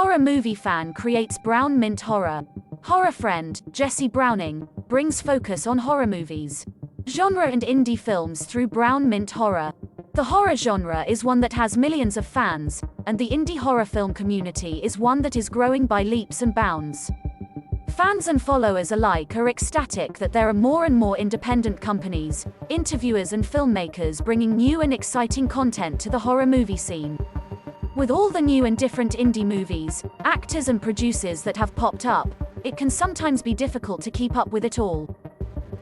Horror movie fan creates BrownMint Horror. Horror friend, Jesse Browning, brings focus on horror movies, genre and indie films through BrownMint Horror. The horror genre is one that has millions of fans, and the indie horror film community is one that is growing by leaps and bounds. Fans and followers alike are ecstatic that there are more and more independent companies, interviewers and filmmakers bringing new and exciting content to the horror movie scene. With all the new and different indie movies, actors and producers that have popped up, it can sometimes be difficult to keep up with it all.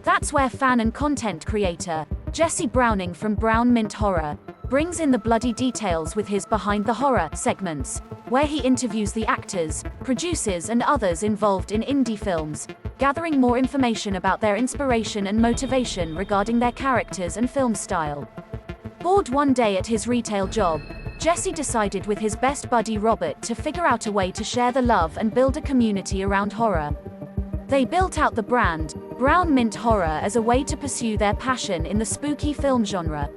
That's where fan and content creator, Jesse Browning from BrownMint Horror, brings in the bloody details with his Behind the Horror segments, where he interviews the actors, producers and others involved in indie films, gathering more information about their inspiration and motivation regarding their characters and film style. Bored one day at his retail job, Jesse decided with his best buddy Robert to figure out a way to share the love and build a community around horror. They built out the brand, BrownMint Horror, as a way to pursue their passion in the spooky film genre.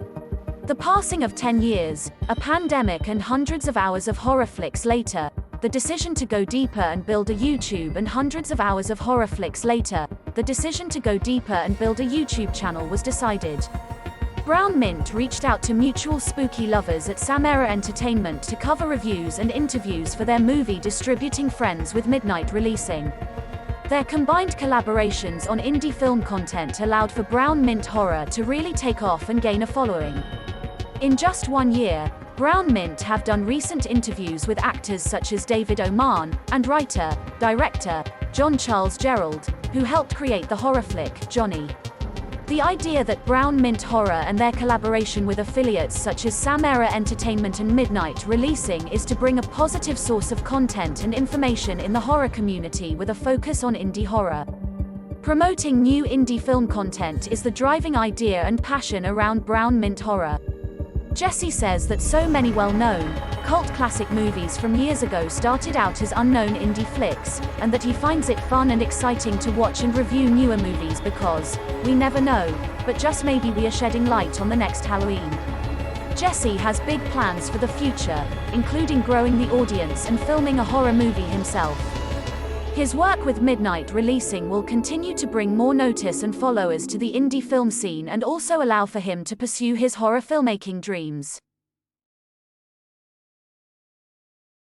The passing of 10 years, a pandemic and hundreds of hours of horror flicks later, the decision to go deeper and build a YouTube and hundreds of hours of horror flicks later, the decision to go deeper and build a YouTube channel was decided. BrownMint reached out to mutual spooky lovers at Samara Entertainment to cover reviews and interviews for their movie distributing Friends with Midnight Releasing. Their combined collaborations on indie film content allowed for BrownMint Horror to really take off and gain a following. In just 1 year, BrownMint have done recent interviews with actors such as David Oman, and writer, director, John Charles Gerald, who helped create the horror flick, Johnny. The idea that BrownMint Horror and their collaboration with affiliates such as Samara Entertainment and Midnight Releasing is to bring a positive source of content and information in the horror community with a focus on indie horror. Promoting new indie film content is the driving idea and passion around BrownMint Horror. Jesse says that so many well-known, cult classic movies from years ago started out as unknown indie flicks, and that he finds it fun and exciting to watch and review newer movies because, we never know, but just maybe we are shedding light on the next Halloween. Jesse has big plans for the future, including growing the audience and filming a horror movie himself. His work with Midnight Releasing will continue to bring more notice and followers to the indie film scene and also allow for him to pursue his horror filmmaking dreams.